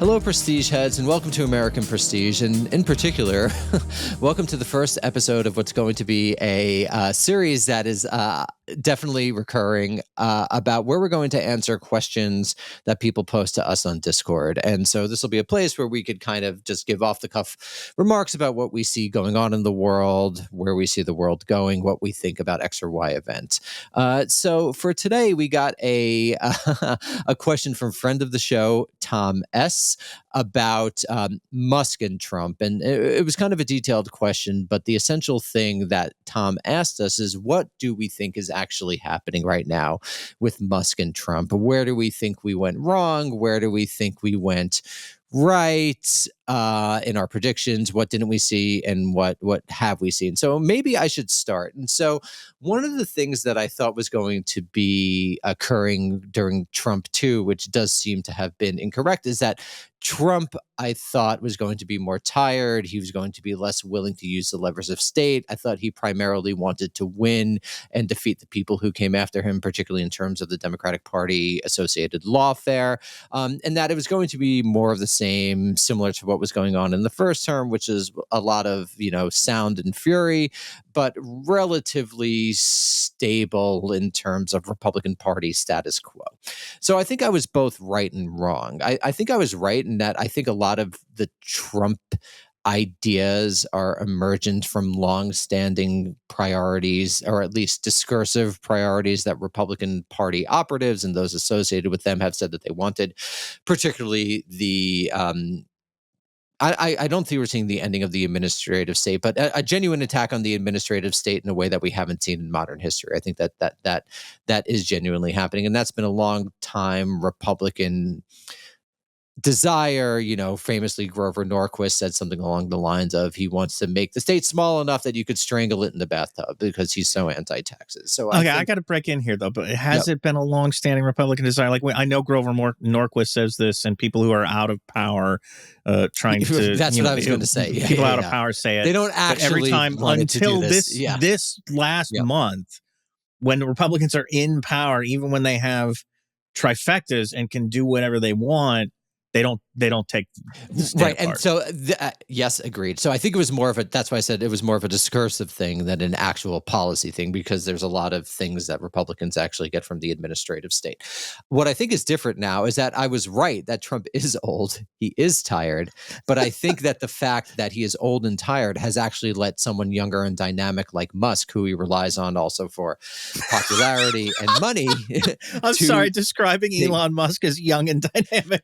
Hello, Prestige heads, and welcome to American Prestige. And in particular, welcome to the first episode of what's going to be a series that is definitely recurring about where we're going to answer questions that people post to us on Discord. And so this will be a place where we could kind of just give off the cuff remarks about what we see going on in the world, where we see the world going, what we think about X or Y event. So for today, we got a question from friend of the show, Tom S., about Musk and Trump. And it was kind of a detailed question, but the essential thing that Tom asked us is, what do we think is actually happening right now with Musk and Trump? Where do we think we went wrong? Where do we think we went right in our predictions? What didn't we see, and what have we seen? So maybe I should start. And so one of the things that I thought was going to be occurring during Trump 2, which does seem to have been incorrect, is that Trump, I thought, was going to be more tired. He was going to be less willing to use the levers of state. I thought he primarily wanted to win and defeat the people who came after him, particularly in terms of the Democratic Party associated lawfare, and that it was going to be more of the same, similar to what was going on in the first term, which is a lot of, sound and fury, but relatively stable in terms of Republican Party status quo. So I think I was both right and wrong. I think I was right in that I think a lot of the Trump ideas are emergent from long-standing priorities, or at least discursive priorities, that Republican Party operatives and those associated with them have said that they wanted, particularly the I don't think we're seeing the ending of the administrative state, but a genuine attack on the administrative state in a way that we haven't seen in modern history. I think that is genuinely happening, and that's been a long time Republican desire. Famously, Grover Norquist said something along the lines of, he wants to make the state small enough that you could strangle it in the bathtub because he's so anti-taxes. So I got to break in here, though, but has it been a long-standing Republican desire? Like, I know Grover Norquist says this, and people who are out of power trying to... That's what I was going to say. People out of power say it. They don't actually every time until this last month, when the Republicans are in power, even when they have trifectas and can do whatever they want, they don't take right. And so yes, agreed. So I think it was more of that's why I said it was more of a discursive thing than an actual policy thing, because there's a lot of things that Republicans actually get from the administrative state. What I think is different now is that I was right that Trump is old. He is tired. But I think that the fact that he is old and tired has actually let someone younger and dynamic like Musk, who he relies on also for popularity and money. I'm sorry, describing Elon Musk as young and dynamic.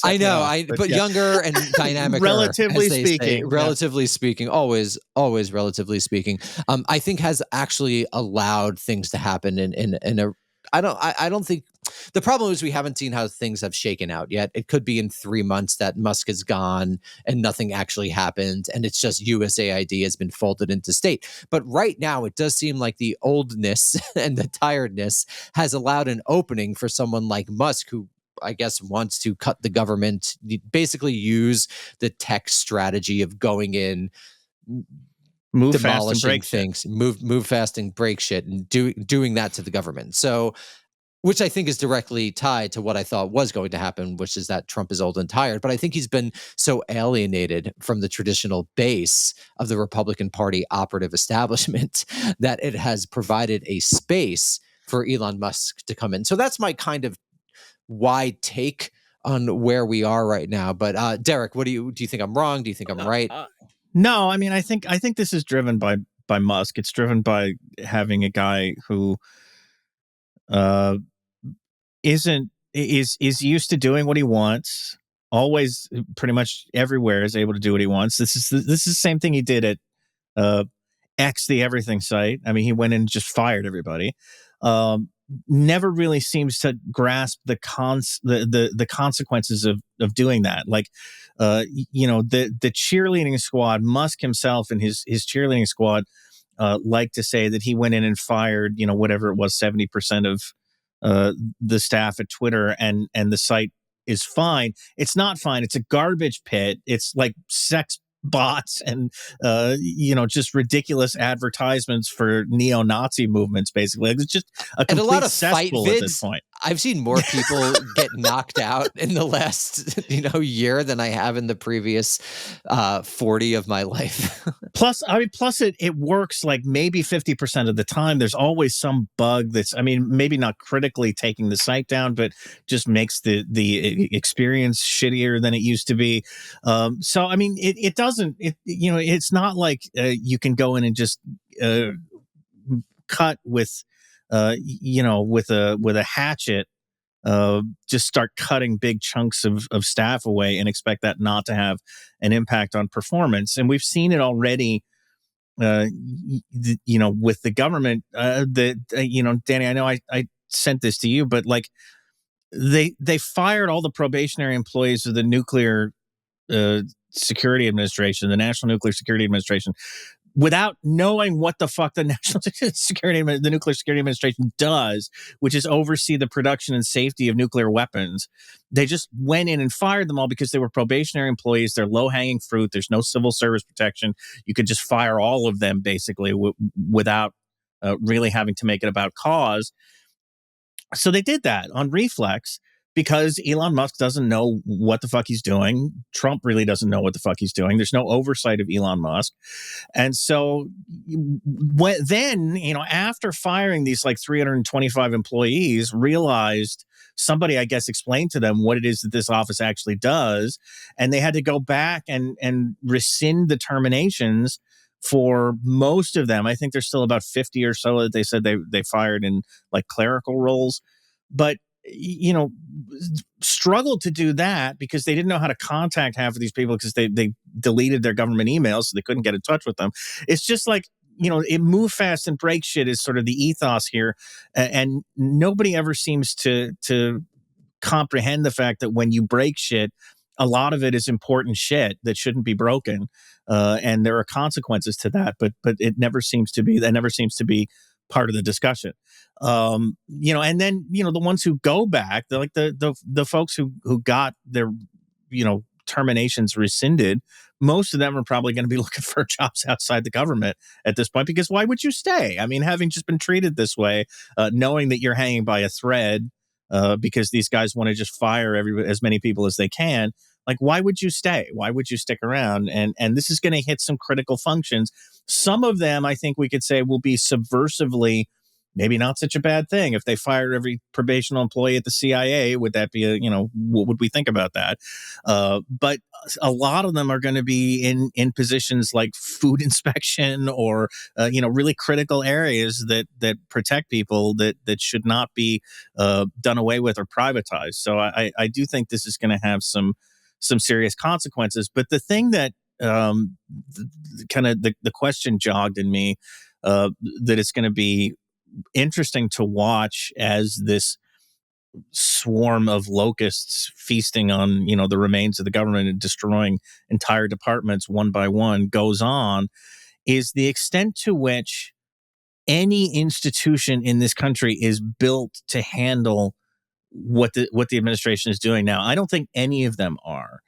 I know, but younger and dynamic, relatively speaking. Relatively speaking, always relatively speaking. I think has actually allowed things to happen in a. I don't think the problem is we haven't seen how things have shaken out yet. It could be in 3 months that Musk is gone and nothing actually happened, and it's just USAID has been folded into state. But right now, it does seem like the oldness and the tiredness has allowed an opening for someone like Musk, who I guess wants to cut the government, basically use the tech strategy of going in, move fast and break things, shit. move fast and break shit, and doing that to the government. So, which I think is directly tied to what I thought was going to happen, which is that Trump is old and tired. But I think he's been so alienated from the traditional base of the Republican Party operative establishment that it has provided a space for Elon Musk to come in. So that's my kind of wide take on where we are right now. But Derek, what do you think I'm wrong? Do you think I'm right? No, I mean, I think this is driven by Musk. It's driven by having a guy who is used to doing what he wants, always, pretty much everywhere is able to do what he wants. This is the same thing he did at X, the everything site. I mean, he went in and just fired everybody. Never really seems to grasp the consequences of doing that. Like, the cheerleading squad, Musk himself and his cheerleading squad like to say that he went in and fired, whatever it was, 70% of the staff at Twitter, and the site is fine. It's not fine. It's a garbage pit. It's like sex bots and just ridiculous advertisements for neo-Nazi movements. Basically, it's just a complete and a lot of cesspool fight vids at this point. I've seen more people get knocked out in the last, year than I have in the previous 40 of my life. Plus it works like maybe 50% of the time. There's always some bug that's, I mean, maybe not critically taking the site down, but just makes the experience shittier than it used to be. So I mean, it doesn't, it's not like you can go in and just cut with, with a hatchet, just start cutting big chunks of staff away and expect that not to have an impact on performance. And we've seen it already, with the government. Danny, I know I sent this to you, but like they fired all the probationary employees of the nuclear security administration, the National Nuclear Security Administration, without knowing what the fuck the the Nuclear Security Administration does, which is oversee the production and safety of nuclear weapons. They just went in and fired them all because they were probationary employees. They're low hanging fruit. There's no civil service protection. You could just fire all of them basically without really having to make it about cause. So they did that on reflex because Elon Musk doesn't know what the fuck he's doing. Trump really doesn't know what the fuck he's doing. There's no oversight of Elon Musk. And so then, after firing these like 325 employees, realized somebody, I guess, explained to them what it is that this office actually does. And they had to go back and rescind the terminations for most of them. I think there's still about 50 or so that they said they fired in like clerical roles, but struggled to do that because they didn't know how to contact half of these people because they deleted their government emails, so they couldn't get in touch with them. It's just like, it move fast and break shit is sort of the ethos here, and nobody ever seems to comprehend the fact that when you break shit, a lot of it is important shit that shouldn't be broken, and there are consequences to that. But it never seems to be. That never seems to be part of the discussion. And then the ones who go back, they're like the folks who got their terminations rescinded. Most of them are probably going to be looking for jobs outside the government at this point, because why would you stay? I mean, having just been treated this way, knowing that you're hanging by a thread, because these guys want to just fire as many people as they can. Like, why would you stay? Why would you stick around? And this is going to hit some critical functions. Some of them, I think we could say, will be subversively maybe not such a bad thing. If they fired every probational employee at the CIA, would that be what would we think about that? But a lot of them are going to be in positions like food inspection or, really critical areas that protect people that should not be done away with or privatized. So I do think this is going to have some serious consequences. But the thing that kind of the question jogged in me, that it's going to be interesting to watch as this swarm of locusts feasting on the remains of the government and destroying entire departments one by one goes on, is the extent to which any institution in this country is built to handle what the administration is doing now. I don't think any of them are.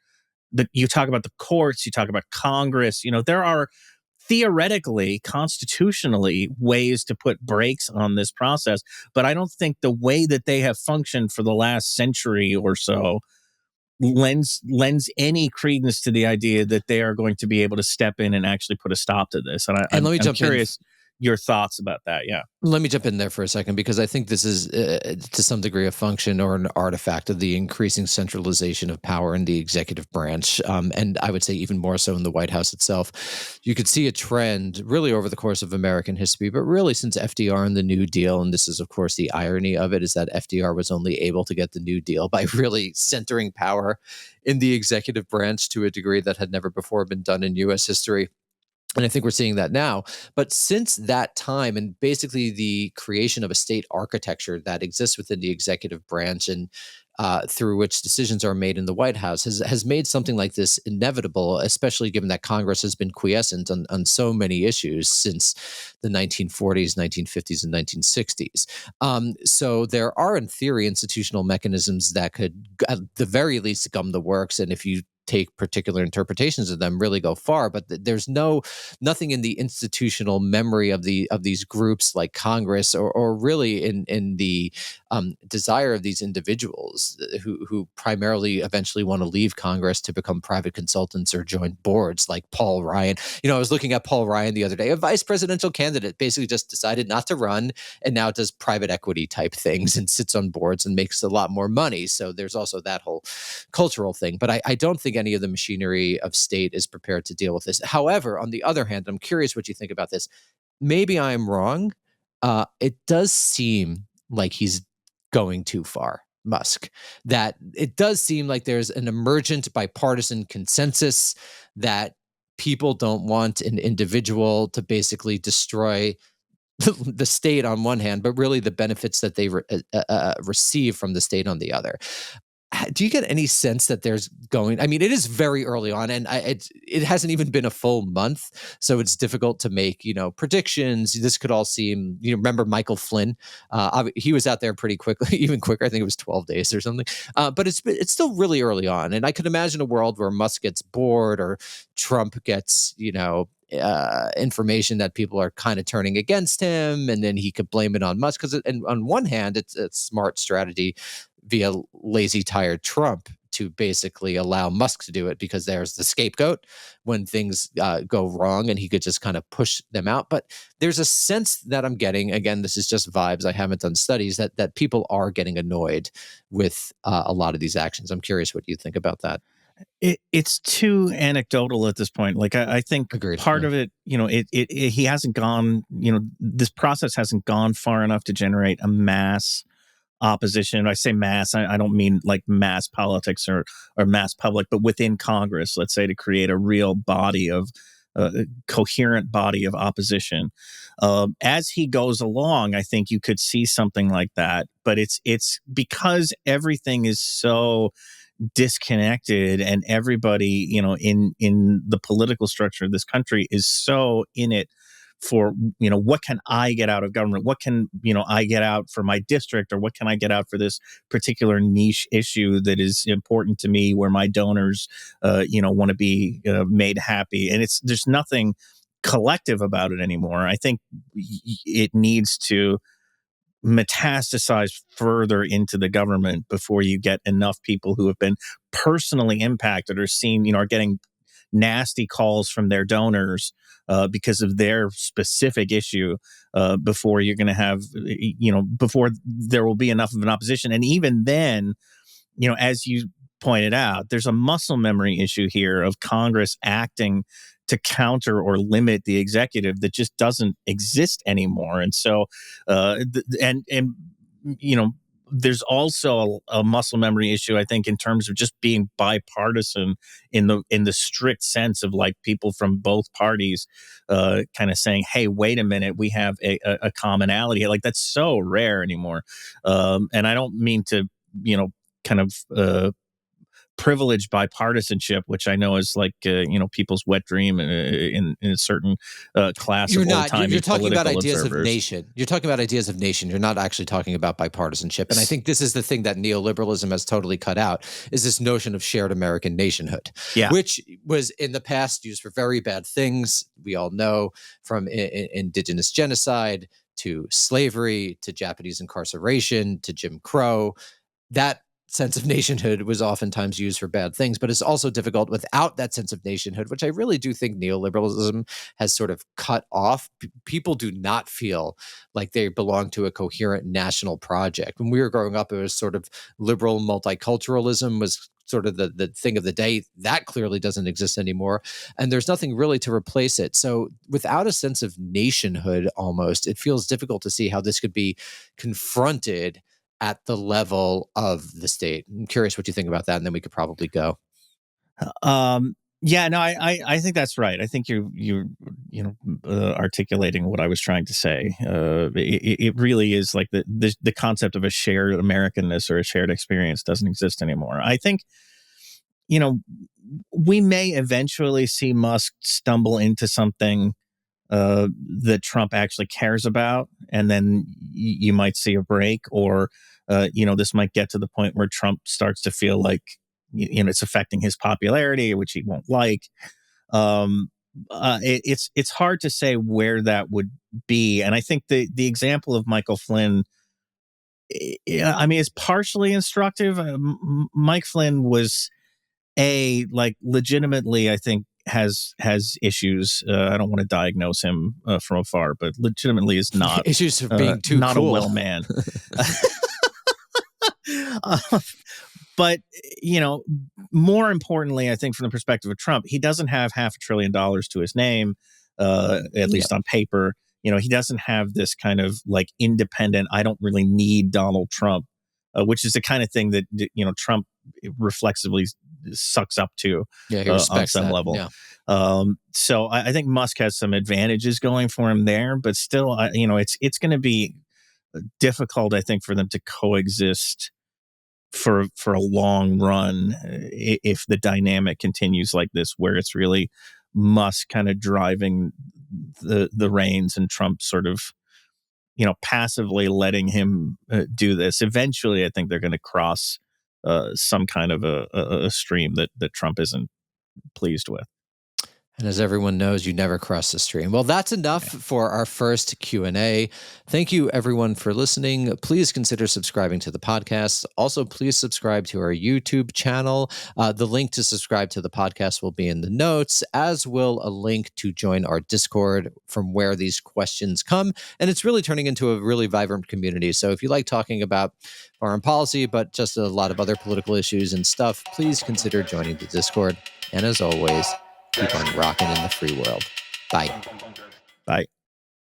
But you talk about the courts, you talk about Congress, there are theoretically, constitutionally, ways to put brakes on this process. But I don't think the way that they have functioned for the last century or so lends any credence to the idea that they are going to be able to step in and actually put a stop to this. And I'm curious your thoughts about that. Yeah. Let me jump in there for a second, because I think this is to some degree a function or an artifact of the increasing centralization of power in the executive branch. And I would say even more so in the White House itself. You could see a trend really over the course of American history, but really since FDR and the New Deal. And this is, of course, the irony of it, is that FDR was only able to get the New Deal by really centering power in the executive branch to a degree that had never before been done in U.S. history. And I think we're seeing that now. But since that time, and basically the creation of a state architecture that exists within the executive branch and through which decisions are made in the White House has made something like this inevitable, especially given that Congress has been quiescent on so many issues since the 1940s, 1950s, and 1960s. So there are, in theory, institutional mechanisms that could, at the very least, gum the works. And if you take particular interpretations of them really go far, but there's nothing in the institutional memory of these groups like Congress, or really in the desire of these individuals who primarily eventually want to leave Congress to become private consultants or join boards, like Paul Ryan. I was looking at Paul Ryan the other day, a vice presidential candidate, basically just decided not to run and now does private equity type things and sits on boards and makes a lot more money. So there's also that whole cultural thing. But I don't think any of the machinery of state is prepared to deal with this. However, on the other hand, I'm curious what you think about this. Maybe I'm wrong. It does seem like he's going too far, Musk. That it does seem like there's an emergent bipartisan consensus that people don't want an individual to basically destroy the state on one hand, but really the benefits that they receive from the state on the other. Do you get any sense that there's going? I mean, it is very early on, and it hasn't even been a full month, so it's difficult to make predictions. This could all seem. Remember Michael Flynn? He was out there pretty quickly, even quicker. I think it was 12 days or something. But it's still really early on, and I could imagine a world where Musk gets bored or Trump gets information that people are kind of turning against him, and then he could blame it on Musk because, on one hand, it's a smart strategy via lazy, tired Trump to basically allow Musk to do it because there's the scapegoat when things go wrong, and he could just kind of push them out. But there's a sense that I'm getting, again, this is just vibes, I haven't done studies, that people are getting annoyed with a lot of these actions. I'm curious what you think about that. It's too anecdotal at this point. Like I think Agreed. part Yeah. of it, he hasn't gone, this process hasn't gone far enough to generate a mass opposition. I say mass, I don't mean like mass politics or mass public, but within Congress, let's say, to create a real body of coherent body of opposition. As he goes along, I think you could see something like that, but it's because everything is so disconnected, and everybody in the political structure of this country is so in it for what can I get out of government, what can I get out for my district, or what can I get out for this particular niche issue that is important to me, where my donors want to be made happy, and there's nothing collective about it anymore. I think it needs to metastasize further into the government before you get enough people who have been personally impacted or seen, are getting nasty calls from their donors because of their specific issue before you're going to have, before there will be enough of an opposition. And even then, as you pointed out, there's a muscle memory issue here of Congress acting to counter or limit the executive that just doesn't exist anymore. And so, there's also a muscle memory issue, I think, in terms of just being bipartisan in the strict sense of like people from both parties kind of saying, "Hey, wait a minute, we have a commonality." Like that's so rare anymore, and I don't mean to, kind of privileged bipartisanship, which I know is like people's wet dream in a certain class You're of old not. You're timey talking about political ideas of observers. nation. You're talking about ideas of nation. You're not actually talking about bipartisanship. And I think this is the thing that neoliberalism has totally cut out, is this notion of shared American nationhood, Yeah. which was in the past used for very bad things. We all know, from indigenous genocide to slavery to Japanese incarceration to Jim Crow. That sense of nationhood was oftentimes used for bad things, but it's also difficult without that sense of nationhood, which I really do think neoliberalism has sort of cut off. People do not feel like they belong to a coherent national project. When we were growing up, it was sort of liberal multiculturalism was sort of the thing of the day. That clearly doesn't exist anymore. And there's nothing really to replace it. So without a sense of nationhood, almost, it feels difficult to see how this could be confronted at the level of the state. I'm curious what you think about that, and then we could probably go. Yeah, no, I think that's right. I think articulating what I was trying to say. It really is like the concept of a shared Americanness or a shared experience doesn't exist anymore. I think we may eventually see Musk stumble into something that Trump actually cares about, and then you might see a break, or this might get to the point where Trump starts to feel like it's affecting his popularity, which he won't like. It's hard to say where that would be, and I think the example of Michael Flynn, I mean, it's partially instructive. Mike Flynn was legitimately, I think, has issues. I don't want to diagnose him from afar, but legitimately is not issues of being too not cool. a well man. But more importantly, I think from the perspective of Trump, he doesn't have $500 billion to his name, at least on paper. He doesn't have this kind of independent, I don't really need Donald Trump, which is the kind of thing that Trump reflexively sucks up to he respects on some that level. Yeah. So I think Musk has some advantages going for him there, but still, it's going to be difficult, I think, for them to coexist for a long run if the dynamic continues like this, where it's really Musk kind of driving the reins and Trump sort of passively letting him do this. Eventually, I think they're going to cross some kind of a stream that Trump isn't pleased with. And as everyone knows, you never cross the stream. Well, that's enough for our first Q&A. Thank you, everyone, for listening. Please consider subscribing to the podcast. Also, please subscribe to our YouTube channel. The link to subscribe to the podcast will be in the notes, as will a link to join our Discord from where these questions come. And it's really turning into a really vibrant community. So if you like talking about foreign policy, but just a lot of other political issues and stuff, please consider joining the Discord. And as always, keep on rocking in the free world. Bye. Bye.